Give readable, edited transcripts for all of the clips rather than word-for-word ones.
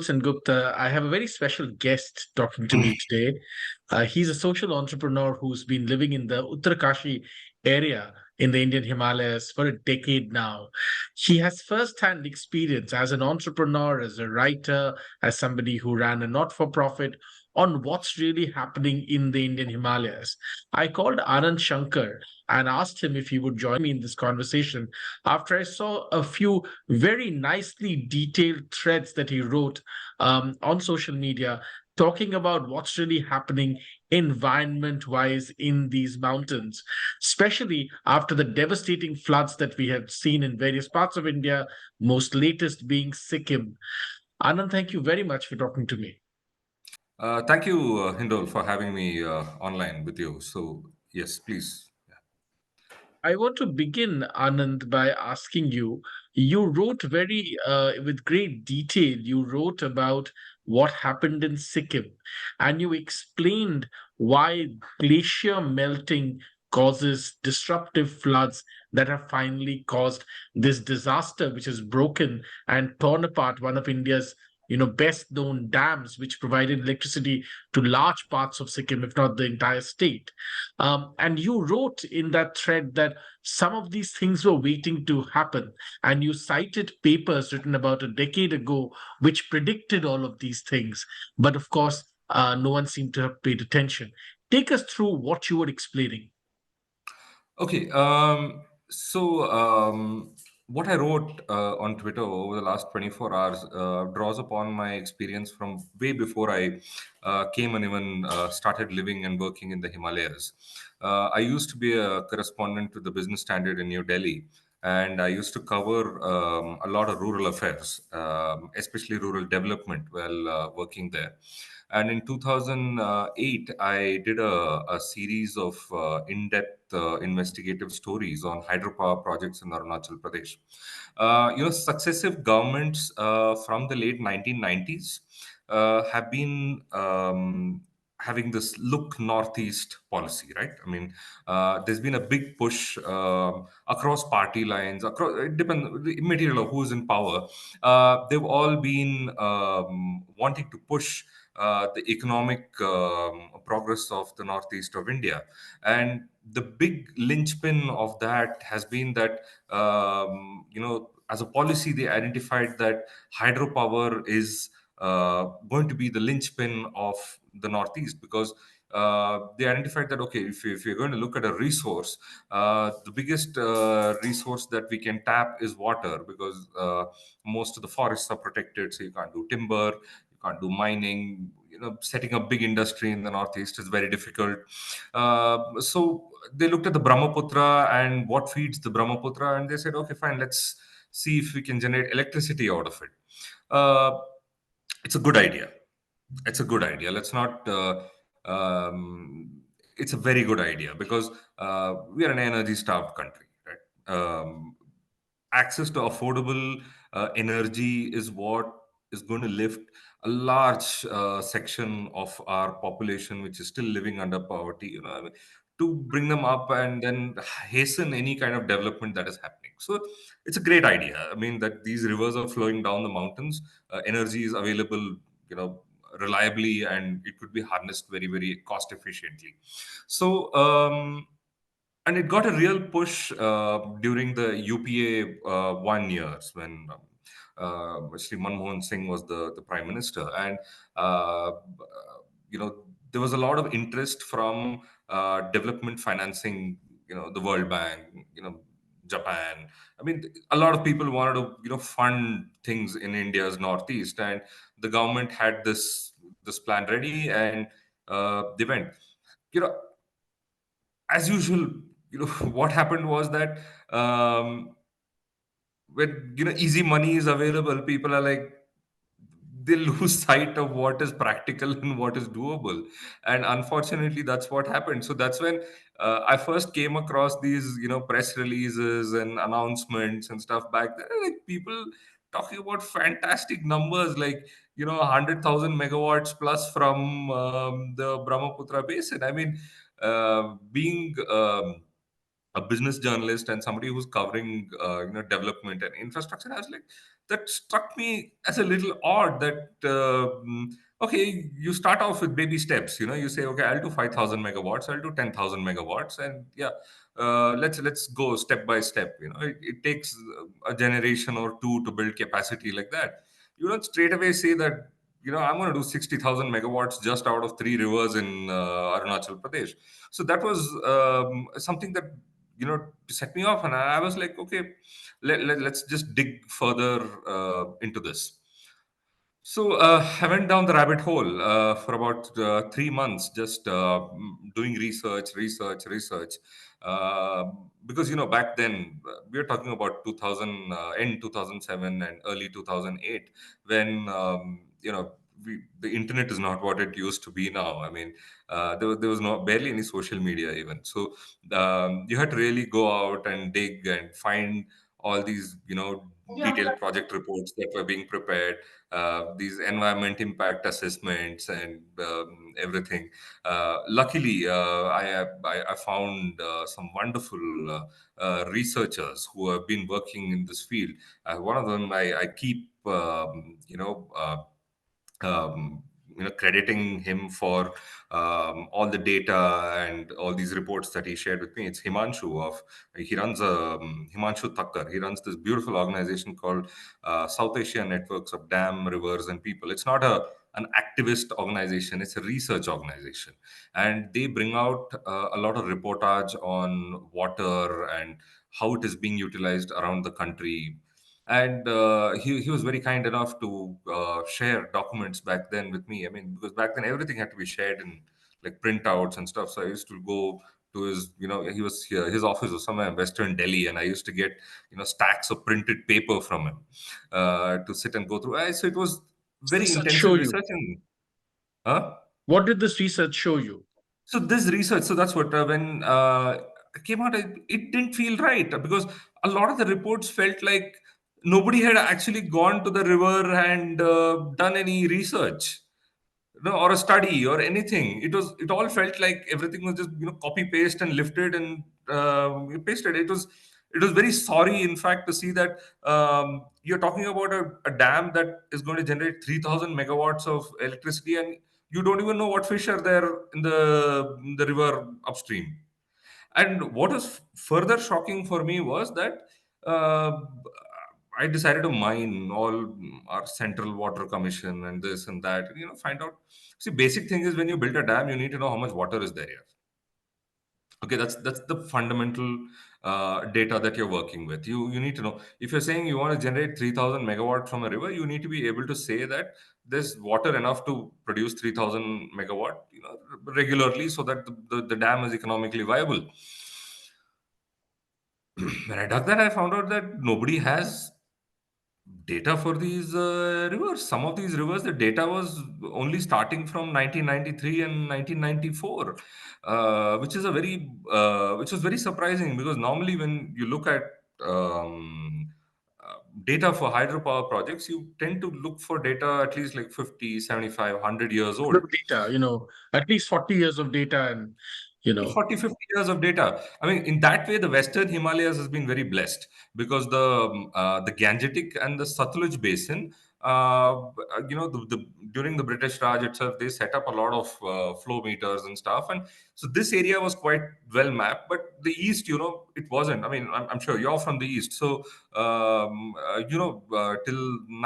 Sengupta. I have a very special guest talking to me today. He's a social entrepreneur who's been living in the Uttarakashi area in the Indian Himalayas for a decade now. He has first-hand experience as an entrepreneur, as a writer, as somebody who ran a not-for-profit on what's really happening in the Indian Himalayas. I called Anand Sankar and asked him if he would join me in this conversation after I saw a few very nicely detailed threads that he wrote on social media talking about what's really happening environment wise in these mountains, especially after the devastating floods that we have seen in various parts of India, most latest being Sikkim. Anand, thank you very much for talking to me. Thank you, Hindol, for having me online with you. So, yes, please. I want to begin, Anand, by asking you. You wrote with great detail, you wrote about what happened in Sikkim, and you explained why glacier melting causes disruptive floods that have finally caused this disaster, which has broken and torn apart one of India's best known dams, which provided electricity to large parts of Sikkim, if not the entire state. And you wrote in that thread that some of these things were waiting to happen. And you cited papers written about a decade ago which predicted all of these things. But of course, no one seemed to have paid attention. Take us through what you were explaining. Okay. What I wrote on Twitter over the last 24 hours draws upon my experience from way before I came and even started living and working in the Himalayas. I used to be a correspondent to the Business Standard in New Delhi, and I used to cover a lot of rural affairs, especially rural development, while working there. And in 2008, I did a series of in-depth investigative stories on hydropower projects in Arunachal Pradesh. Successive governments from the late 1990s have been having this look northeast policy, right? I mean, there's been a big push across party lines, across it depends the material of who's in power. They've all been wanting to push the economic progress of the northeast of India. And the big linchpin of that has been that, as a policy, they identified that hydropower is going to be the linchpin of the northeast, because they identified that, okay, if you're going to look at a resource, the biggest resource that we can tap is water, because most of the forests are protected, so you can't do timber, you can't do mining. Setting up big industry in the northeast is very difficult. So they looked at the Brahmaputra and what feeds the Brahmaputra, and they said, okay, fine, let's see if we can generate electricity out of it. Uh, it's a good idea. It's a good idea. Let's not. It's a very good idea, because we are an energy-starved country, right? Access to affordable energy is what is going to lift a large section of our population, which is still living under poverty. I mean, to bring them up and then hasten any kind of development that is happening. So it's a great idea. I mean, that these rivers are flowing down the mountains, energy is available, reliably, and it could be harnessed very, very cost efficiently. So, and it got a real push during the UPA 1 years, when Shri Manmohan Singh was the prime minister, and there was a lot of interest from development financing, the World Bank, Japan. I mean, a lot of people wanted to, fund things in India's northeast, and the government had this plan ready, and they went. You know, as usual, what happened was that, when easy money is available, people are like, they lose sight of what is practical and what is doable. And unfortunately, that's what happened. So that's when I first came across these press releases and announcements and stuff back then, like people talking about fantastic numbers, like 100,000 megawatts plus from the Brahmaputra basin. I mean, being a business journalist and somebody who's covering development and infrastructure. I was like, that struck me as a little odd that okay, you start off with baby steps. You say, okay, I'll do 5,000 megawatts, I'll do 10,000 megawatts, and yeah, let's go step by step. It takes a generation or two to build capacity like that. You don't straight away say that, I'm going to do 60,000 megawatts just out of three rivers in Arunachal Pradesh. So that was something that set me off, and I was like, okay, let's just dig further into this. So I went down the rabbit hole for about 3 months, just doing research. Uh, because back then we were talking about 2000, end 2007 and early 2008, when the internet is not what it used to be now. I mean, there was no barely any social media even. So you had to really go out and dig and find all these detailed project reports that were being prepared, these environment impact assessments and everything. Luckily, I found some wonderful researchers who have been working in this field. One of them I keep, um, crediting him for all the data and all these reports that he shared with me. It's Himanshu of he runs Himanshu Thakkar. He runs this beautiful organization called South Asia Networks of Dam, Rivers, and People. It's not an activist organization; it's a research organization, and they bring out a lot of reportage on water and how it is being utilized around the country. And he was very kind enough to share documents back then with me. I mean, because back then everything had to be shared in like printouts and stuff. So I used to go to his, he was here, his office was somewhere in Western Delhi, and I used to get, stacks of printed paper from him to sit and go through. So it was very Research intensive show you? research. And huh? What did this research show you? So this research, so that's what when it came out, it didn't feel right, because a lot of the reports felt like nobody had actually gone to the river and done any research, or a study or anything. It all felt like everything was just copy paste and lifted and pasted. It was very sorry, in fact, to see that you're talking about a dam that is going to generate 3,000 megawatts of electricity, and you don't even know what fish are there in the river upstream. And what was further shocking for me was that uh, I decided to mine all our Central Water Commission and this and that, and find out. See, basic thing is, when you build a dam, you need to know how much water is there. Yeah. Okay, that's the fundamental data that you're working with. You need to know, if you're saying you want to generate 3,000 megawatt from a river, you need to be able to say that there's water enough to produce 3,000 megawatt, regularly, so that the dam is economically viable. When I dug that, I found out that nobody has data for these rivers. Some of these rivers, the data was only starting from 1993 and 1994, which was very surprising, because normally when you look at data for hydropower projects, you tend to look for data at least like 50, 75, 100 years old. Data, at least 40 years of data, and you know 40, 50 years of data. I mean, in that way, the Western Himalayas has been very blessed, because the Gangetic and the Satluj basin, during the British Raj itself, they set up a lot of flow meters and stuff. And so this area was quite well mapped, but the East, it wasn't. I mean, I'm sure you're from the East. So, till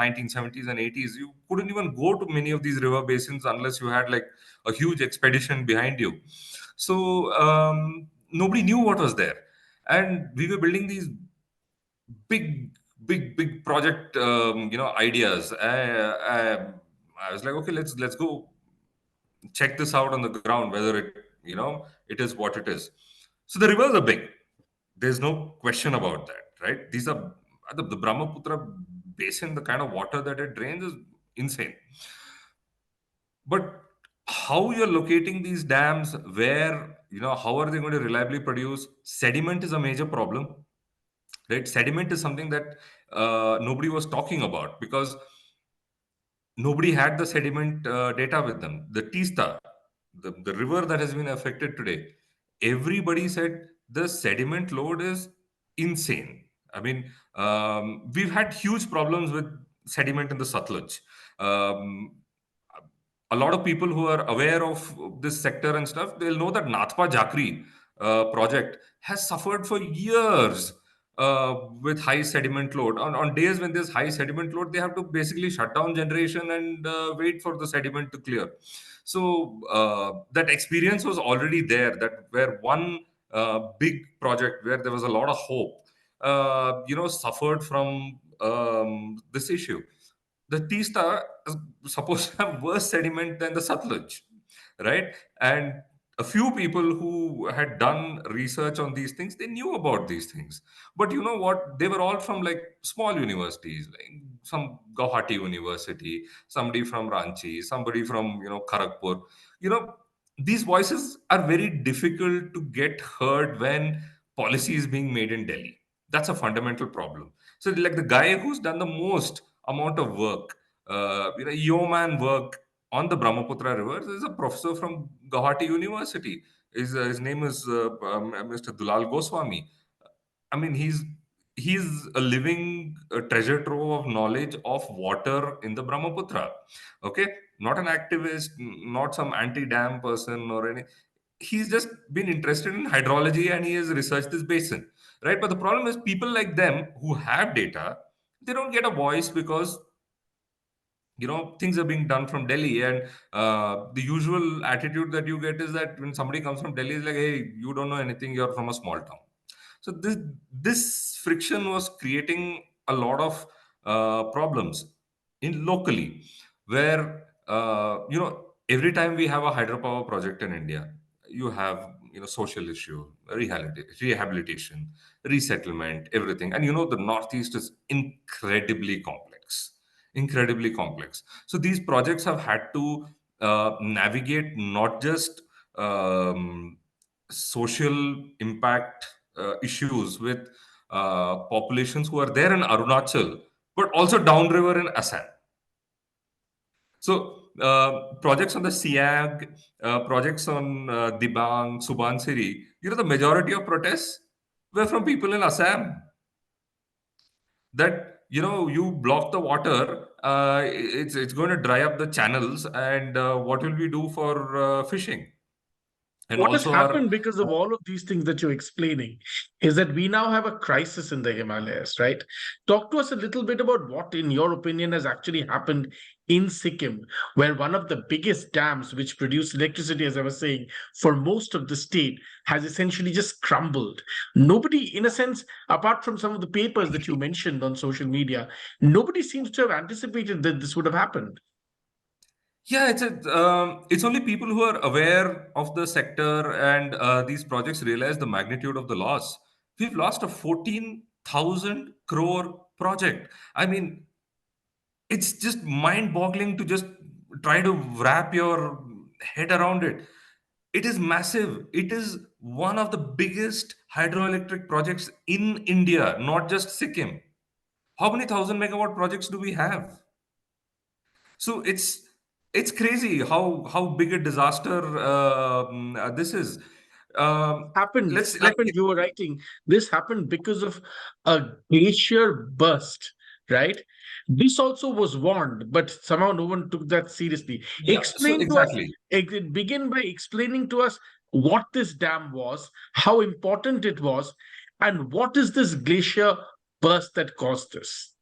1970s and 80s, you couldn't even go to many of these river basins unless you had like a huge expedition behind you. So nobody knew what was there, and we were building these big project, ideas. I was like, okay, let's go check this out on the ground, whether it is what it is. So the rivers are big. There's no question about that, right? These are the Brahmaputra basin. The kind of water that it drains is insane. But how you're locating these dams, where, how are they going to reliably produce? Sediment is a major problem, right? Sediment is something that nobody was talking about, because nobody had the sediment data with them. The Tista, the river that has been affected today, everybody said the sediment load is insane. I mean, we've had huge problems with sediment in the Satluj. Um, a lot of people who are aware of this sector and stuff, they'll know that Nathpa Jakri project has suffered for years with high sediment load. On days when there's high sediment load, they have to basically shut down generation and wait for the sediment to clear. So that experience was already there. That where one big project where there was a lot of hope, suffered from this issue. The Teesta is supposed to have worse sediment than the Satluj, right? And a few people who had done research on these things, they knew about these things. But you know what? They were all from like small universities, like some Guwahati University, somebody from Ranchi, somebody from Kharagpur. You know, these voices are very difficult to get heard when policy is being made in Delhi. That's a fundamental problem. So, like the guy who's done the most amount of work, yeoman work on the Brahmaputra River is a professor from Guwahati University. His name is Mr. Dulal Goswami. I mean, he's a living treasure trove of knowledge of water in the Brahmaputra. Okay, not an activist, not some anti-dam person or any. He's just been interested in hydrology and he has researched this basin, right? But the problem is people like them who have data, they don't get a voice because things are being done from Delhi, and the usual attitude that you get is that when somebody comes from Delhi, is like, hey, you don't know anything, you're from a small town. So this friction was creating a lot of problems in locally, where every time we have a hydropower project in India, you have social issue, rehabilitation, resettlement, everything. And the Northeast is incredibly complex. So these projects have had to navigate not just social impact issues with populations who are there in Arunachal, but also downriver in Assam. So projects on the Siag, projects on Dibang, Subansiri, the majority of protests were from people in Assam. That you block the water, it's going to dry up the channels, and what will we do for fishing? And What has also our happened because of all of these things that you're explaining is that we now have a crisis in the Himalayas, right? Talk to us a little bit about what, in your opinion, has actually happened in Sikkim, where one of the biggest dams, which produce electricity, as I was saying, for most of the state, has essentially just crumbled. Nobody, in a sense, apart from some of the papers that you mentioned on social media, nobody seems to have anticipated that this would have happened. Yeah, it's only people who are aware of the sector and these projects realize the magnitude of the loss. We've lost a 14,000 crore project. I mean, it's just mind-boggling to just try to wrap your head around it. It is massive. It is one of the biggest hydroelectric projects in India, not just Sikkim. How many thousand megawatt projects do we have? So it's crazy how big a disaster this is. This Let's like happened, you were writing, this happened because of a glacier burst, right? This also was warned, but somehow no one took that seriously. yeah. So Explain to us, exactly. begin by explaining to us what this dam was, how important it was, and what is this glacier burst that caused this?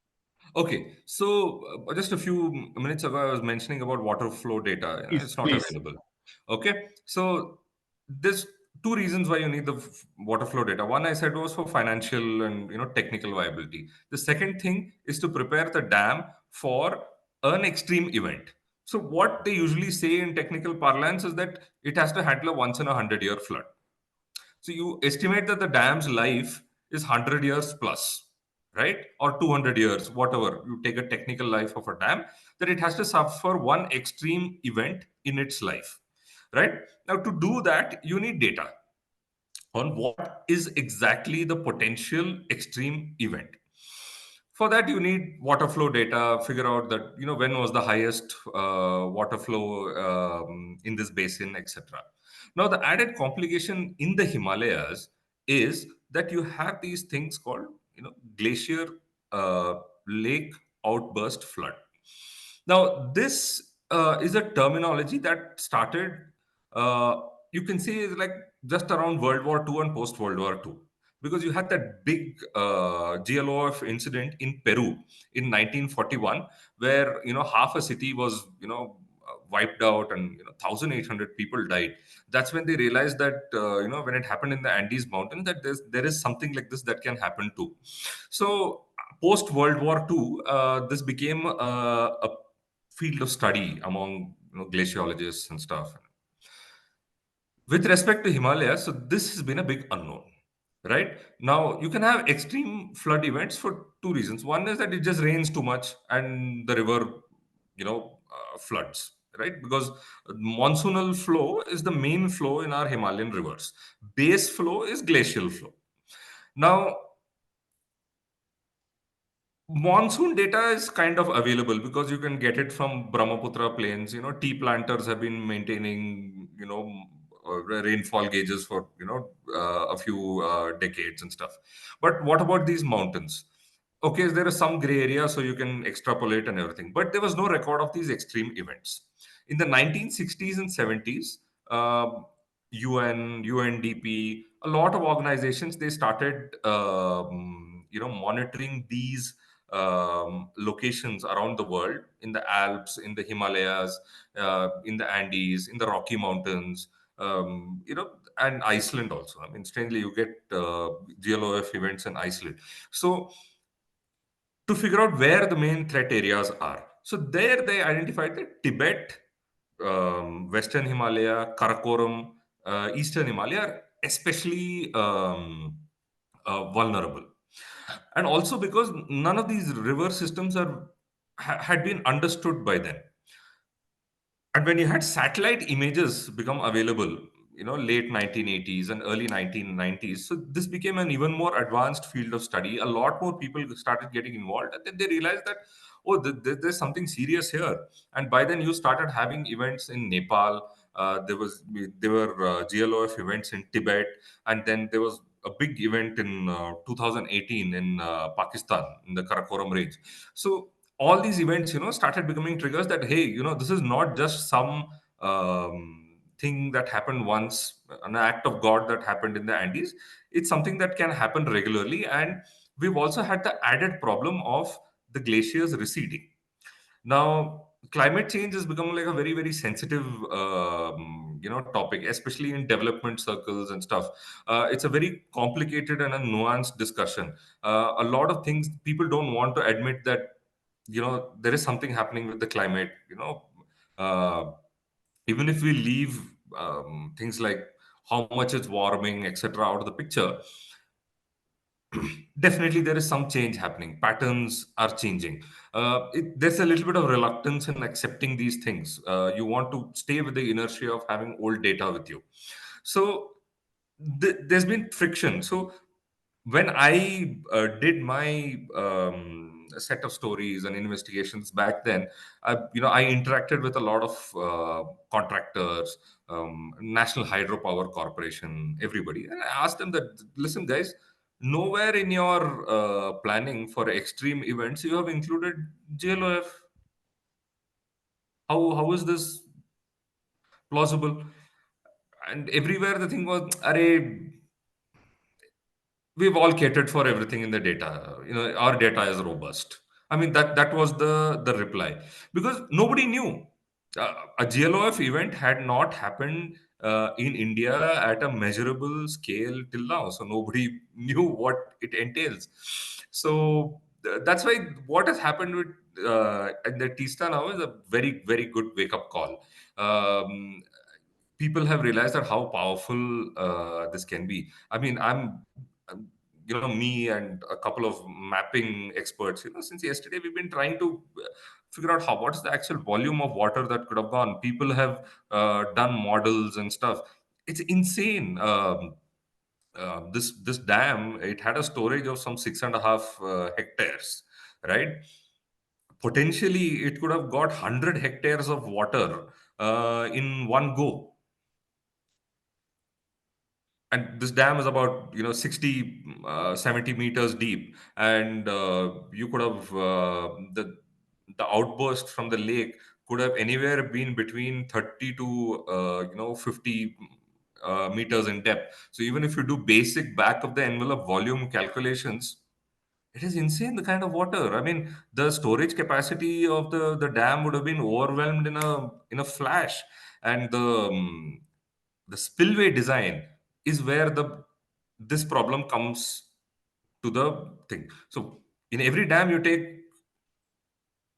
Okay, so just a few minutes ago, I was mentioning about water flow data. Please, It's not please. available. Okay, so there's two reasons why you need the water flow data. One I said was for financial and technical viability. The second thing is to prepare the dam for an extreme event. So what they usually say in technical parlance is that it has to handle a once in a 100-year flood. So you estimate that the dam's life is 100 years plus, right? Or 200 years, whatever. You take a technical life of a dam, that it has to suffer one extreme event in its life, right? Now, to do that, you need data on what is exactly the potential extreme event. For that, you need water flow data, figure out that, when was the highest water flow in this basin, etc. Now, the added complication in the Himalayas is that you have these things called, glacier uh, lake outburst flood. Now, this is a terminology that started, uh, you can say, like just around World War II and post World War II, because you had that big GLOF incident in Peru in 1941, where half a city was wiped out, and 1,800 people died. That's when they realized that when it happened in the Andes mountains, that there is something like this that can happen too. So post World War II, this became a field of study among glaciologists and stuff. With respect to Himalayas, so this has been a big unknown. Right now, you can have extreme flood events for two reasons. One is that it just rains too much and the river, floods. Right, because monsoonal flow is the main flow in our Himalayan rivers. Base flow is glacial flow. Now, monsoon data is kind of available because you can get it from Brahmaputra plains. Tea planters have been maintaining, rainfall gauges for, a few decades and stuff. But what about these mountains? Okay, there is some gray area, so you can extrapolate and everything. But there was no record of these extreme events. In the 1960s and 70s, UN, UNDP, a lot of organizations, they started, monitoring these locations around the world, in the Alps, in the Himalayas, in the Andes, in the Rocky Mountains, and Iceland also. I mean, strangely, you get GLOF events in Iceland. So, to figure out where the main threat areas are. So, there they identified that Tibet, Western Himalaya, Karakoram, Eastern Himalaya are especially vulnerable. And also because none of these river systems had been understood by then. And when you had satellite images become available, late 1980s and early 1990s, so this became an even more advanced field of study. A lot more people started getting involved, and then they realized that, oh, there's something serious here. And by then, you started having events in Nepal. There were GLOF events in Tibet, and then there was a big event in 2018 in Pakistan in the Karakoram range. So all these events started becoming triggers that, hey, this is not just some thing that happened once, an act of god that happened in the Andes. It's something that can happen regularly. And we've also had the added problem of the glaciers receding. Now, climate change has become like a very, very sensitive, topic, especially in development circles and stuff. It's a very complicated and a nuanced discussion. A lot of things people don't want to admit that, there is something happening with the climate. Uh, Even if we leave things like how much it's warming, etc., out of the picture, definitely there is some change happening. Patterns are changing. There's a little bit of reluctance in accepting these things. You want to stay with the inertia of having old data with you. So there's been friction. So when I did my set of stories and investigations back then, I interacted with a lot of contractors, National Hydropower Corporation, everybody, and I asked them that, listen, guys, nowhere in your planning for extreme events you have included JLOF. How is this plausible? And everywhere the thing was, "Arey, we've all catered for everything in the data. Our data is robust." I mean, that was the reply, because nobody knew. A GLOF event had not happened in India at a measurable scale till now, so nobody knew what it entails. So that's why what has happened with the Tista now is a very, very good wake up call. People have realized that how powerful this can be. I mean, me and a couple of mapping experts, since yesterday we've been trying to figure out what is the actual volume of water that could have gone. People have done models and stuff. It's insane. This dam, it had a storage of some 6.5 hectares, right? Potentially, it could have got 100 hectares of water in one go. and this dam is about 60 70 meters deep, and you could have the outburst from the lake could have anywhere been between 30 to 50 meters in depth. So even if you do basic back of the envelope volume calculations, it is insane the kind of water. I mean, the storage capacity of the dam would have been overwhelmed in a flash, and the spillway design is where the this problem comes to the thing. So in every dam, you take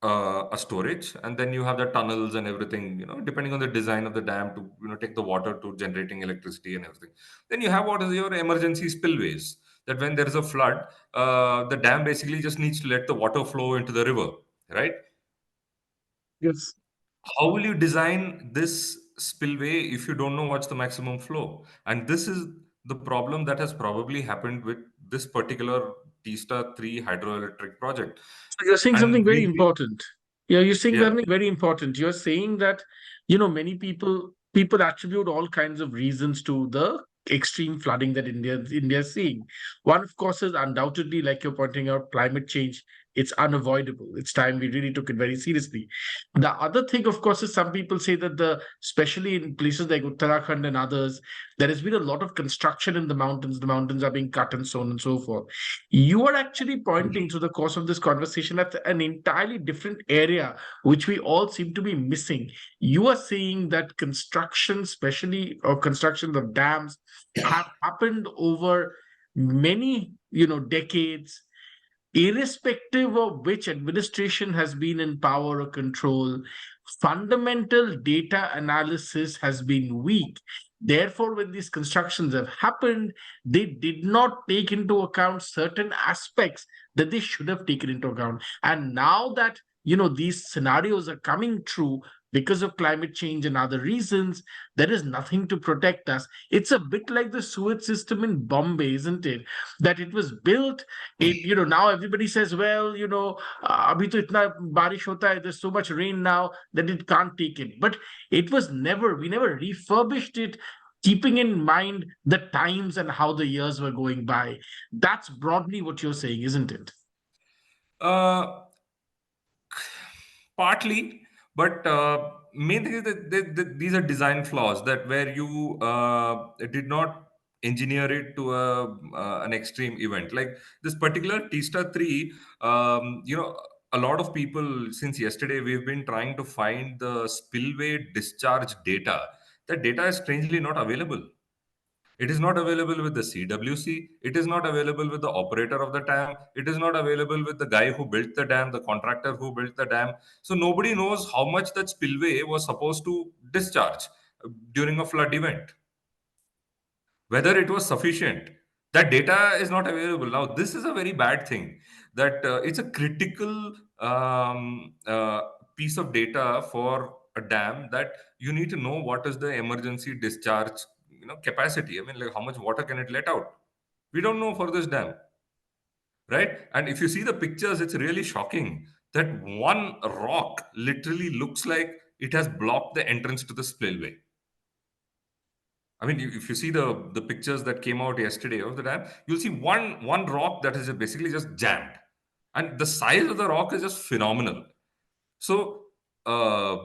a storage, and then you have the tunnels and everything, depending on the design of the dam to take the water to generating electricity and everything. Then you have what is your emergency spillways, that when there is a flood, the dam basically just needs to let the water flow into the river, right? Yes. How will you design this spillway if you don't know what's the maximum flow? And this is the problem that has probably happened with this particular Tista 3 hydroelectric project. So you're saying And something very important. Yeah, you're saying yeah. something very important. You're saying that, many people attribute all kinds of reasons to the extreme flooding that India is seeing. One, of course, is undoubtedly, like you're pointing out, climate change. It's unavoidable. It's time we really took it very seriously. The other thing, of course, is some people say that especially in places like Uttarakhand and others, there has been a lot of construction in the mountains. The mountains are being cut and so on and so forth. You are actually pointing through the course of this conversation at an entirely different area, which we all seem to be missing. You are saying that construction, especially or construction of dams, have happened over many, decades, irrespective of which administration has been in power or control. Fundamental data analysis has been weak. Therefore, when these constructions have happened, they did not take into account certain aspects that they should have taken into account. And now that these scenarios are coming true because of climate change and other reasons, there is nothing to protect us. It's a bit like the sewage system in Bombay, isn't it? That it was built now everybody says, well, abhi to itna barish hota hai, there's so much rain now that it can't take it. But we never refurbished it, keeping in mind the times and how the years were going by. That's broadly what you're saying, isn't it? uh, Partly, but main thing is that these are design flaws, that where you did not engineer it to an extreme event like this particular Tista 3. A lot of people, since yesterday, we've been trying to find the spillway discharge data. That data is strangely not available. It is not available with the CWC. It is not available with the operator of the dam. It is not available with the guy who built the dam, the contractor who built the dam. So nobody knows how much that spillway was supposed to discharge during a flood event, whether it was sufficient. That data is not available. Now this is a very bad thing, that it's a critical piece of data for a dam, that you need to know what is the emergency discharge capacity. I mean, like, how much water can it let out? We don't know for this dam, right? And if you see the pictures, it's really shocking that one rock literally looks like it has blocked the entrance to the spillway. I mean, if you see the pictures that came out yesterday of the dam, you'll see one rock that is basically just jammed, and the size of the rock is just phenomenal. So uh,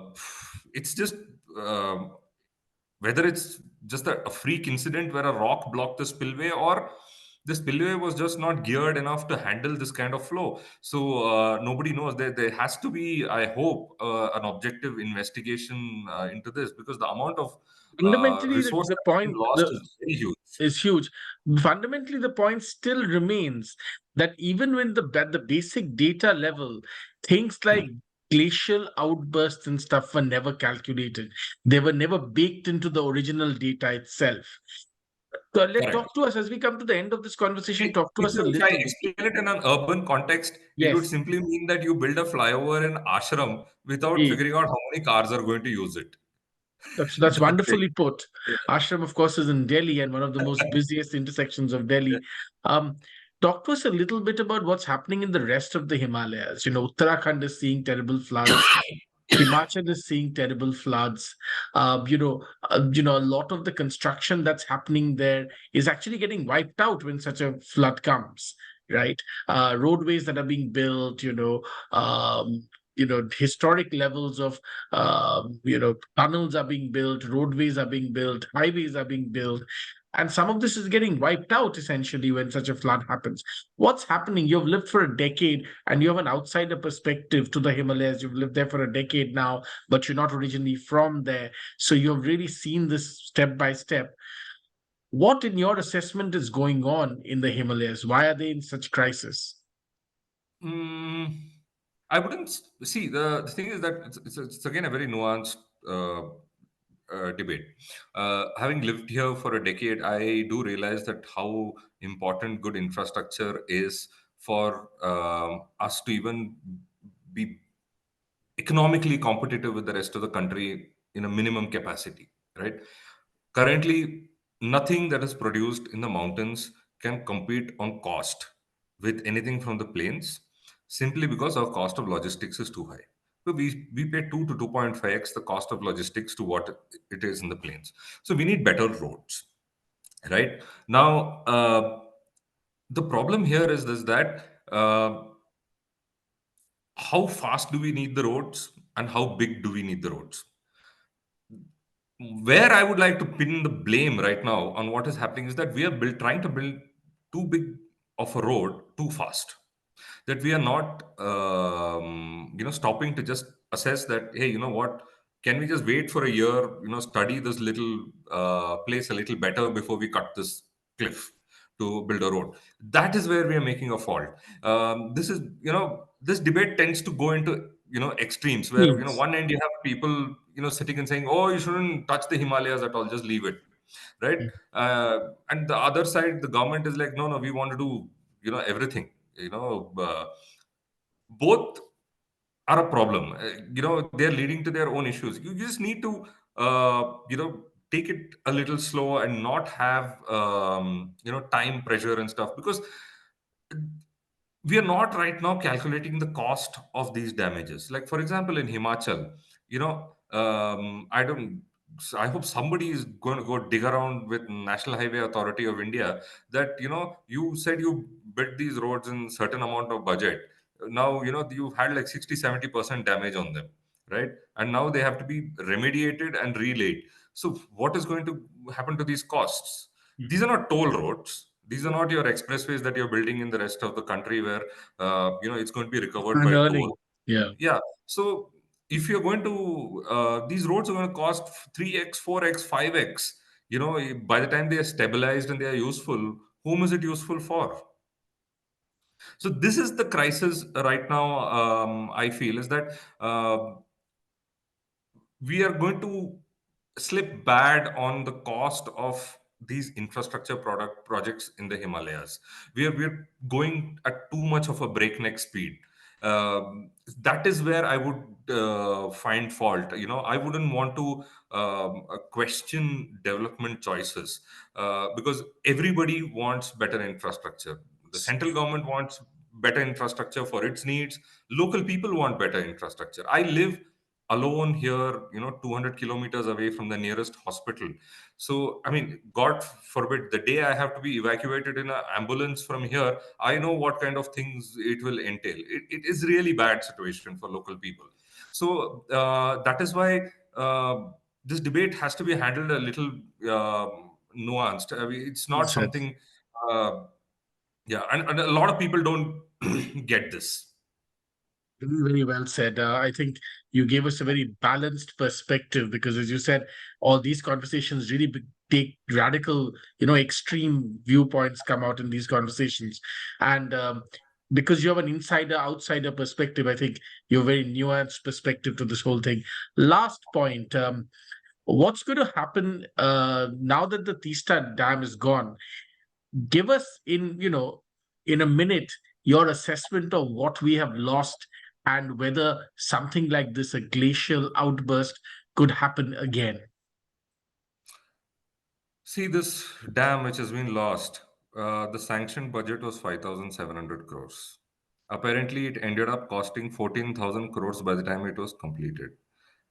it's just whether it's just a freak incident where a rock blocked the spillway, or the spillway was just not geared enough to handle this kind of flow. So nobody knows. There has to be, I hope, an objective investigation into this, because the amount of Fundamentally, resource the that's been point lost is very huge. is huge. Fundamentally, the point still remains that even when at the basic data level, things like glacial outbursts and stuff were never calculated. They were never baked into the original data itself. So let Correct. talk to us as we come to the end of this conversation. Talk to us a If I little bit. explain it in an urban context, it would Yes. simply mean that you build a flyover in ashram without Yes. figuring out how many cars are going to use it. That's That's it. wonderfully put. Yeah. Ashram, of course, is in Delhi and one of the most busiest intersections of Delhi. Um, Talk to us a little bit about what's happening in the rest of the Himalayas. Uttarakhand is seeing terrible floods. Himachal is seeing terrible floods. A lot of the construction that's happening there is actually getting wiped out when such a flood comes, right? Roadways that are being built, historic levels of, tunnels are being built, roadways are being built, highways are being built. And some of this is getting wiped out essentially when such a flood happens. What's happening? You've lived for a decade and you have an outsider perspective to the Himalayas. You've lived there for a decade now, but you're not originally from there. So you've really seen this step by step. What, in your assessment, is going on in the Himalayas? Why are they in such crisis? Mm, I wouldn't see the thing is that it's again a very nuanced debate. Having lived here for a decade, I do realize that how important good infrastructure is for us to even be economically competitive with the rest of the country in a minimum capacity, right? Currently, nothing that is produced in the mountains can compete on cost with anything from the plains simply because our cost of logistics is too high. So we pay 2 to 2.5x the cost of logistics to what it is in the plains. So we need better roads, right? Now, the problem here is this that how fast do we need the roads and how big do we need the roads? Where I would like to pin the blame right now on what is happening is that we are trying to build too big of a road too fast. That we are not, stopping to just assess that, hey, you know what? Can we just wait for a year, study this little place a little better before we cut this cliff to build a road? That is where we are making a fault. This is, this debate tends to go into extremes where Please. one end you have people sitting and saying, oh, you shouldn't touch the Himalayas at all, just leave it, right? And the other side, the government is like, no, no, we want to do everything. Both are a problem. They're leading to their own issues. You just need to take it a little slow and not have time pressure and stuff, because we are not right now calculating the cost of these damages. Like, for example, in Himachal, I hope somebody is going to go dig around with National Highway Authority of India that, you said you built these roads in certain amount of budget. Now, you've had like 60-70% damage on them, right? And now they have to be remediated and relaid. So what is going to happen to these costs? These are not toll roads. These are not your expressways that you're building in the rest of the country where it's going to be recovered And by toll. earning. Yeah. Yeah. So if you're going to these roads are going to cost 3x, 4x, 5x. By the time they are stabilized and they are useful, whom is it useful for? So this is the crisis right now. I feel is that we are going to slip bad on the cost of these infrastructure product projects in the Himalayas. We're going at too much of a breakneck speed. That is where I would find fault. I wouldn't want to question development choices because everybody wants better infrastructure. The central government wants better infrastructure for its needs. Local people want better infrastructure. I live alone here 200 kilometers away from the nearest hospital. So I mean, god forbid, the day I have to be evacuated in an ambulance from here, I know what kind of things it will entail. It is really bad situation for local people. So that is why this debate has to be handled a little nuanced. I mean, it's Well not said. something yeah, and a lot of people don't get this. Very well said. I think you gave us a very balanced perspective because, as you said, all these conversations really take radical, extreme viewpoints come out in these conversations. And because you have an insider outsider perspective, I think you have a very nuanced perspective to this whole thing. Last point. What's going to happen now that the Tista Dam is gone? Give us in a minute your assessment of what we have lost and whether something like this, a glacial outburst, could happen again. See, this dam which has been lost, the sanctioned budget was 5,700 crores. Apparently, it ended up costing 14,000 crores by the time it was completed.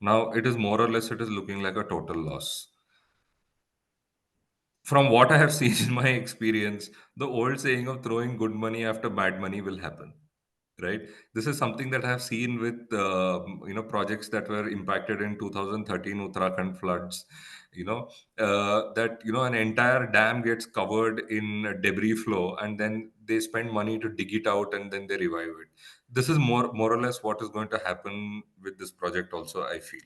Now, it is more or less, it is looking like a total loss. From what I have seen in my experience, the old saying of throwing good money after bad money will happen, right? This is something that I have seen with projects that were impacted in 2013 Uttarakhand floods. That an entire dam gets covered in debris flow, and then they spend money to dig it out, and then they revive it. This is more or less what is going to happen with this project also, I feel.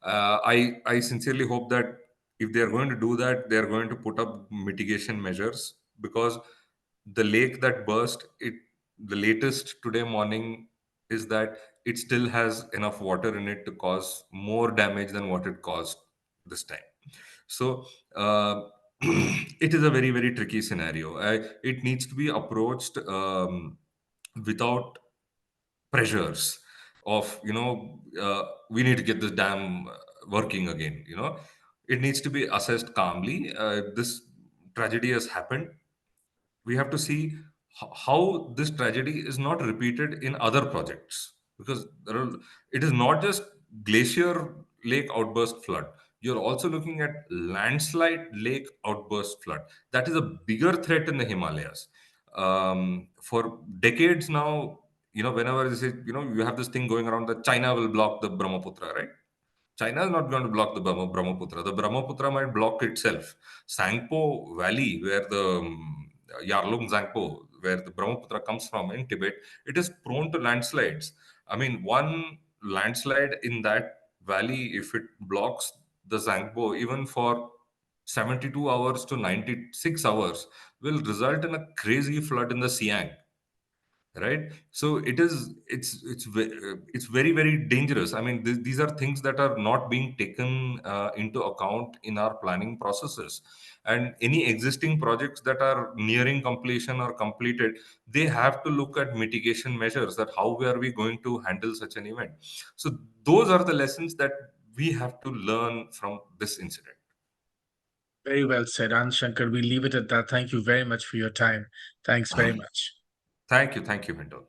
I sincerely hope that if they are going to do that, they are going to put up mitigation measures, because the lake that burst, the latest today morning is that it still has enough water in it to cause more damage than what it caused this time. So it is a very, very tricky scenario. It needs to be approached without pressures of we need to get this dam working again. It needs to be assessed calmly. This tragedy has happened. We have to see how this tragedy is not repeated in other projects, because it is not just glacier lake outburst flood. You're also looking at landslide lake outburst flood. That is a bigger threat in the Himalayas. For decades now, whenever this is, you have this thing going around that China will block the Brahmaputra, right? China is not going to block the Brahmaputra. The Brahmaputra might block itself. Sangpo Valley, where the Yarlung Zangpo, where the Brahmaputra comes from in Tibet, it is prone to landslides. I mean, one landslide in that valley, if it blocks the Zangpo even for 72 hours to 96 hours, will result in a crazy flood in the Siang, right? So it's very, very dangerous. I mean, these are things that are not being taken into account in our planning processes. And any existing projects that are nearing completion or completed, they have to look at mitigation measures, that how are we going to handle such an event. So those are the lessons that we have to learn from this incident. Very well said, Anand Shankar. We leave it at that. Thank you very much for your time. Thanks very much. Thank you, Hindol.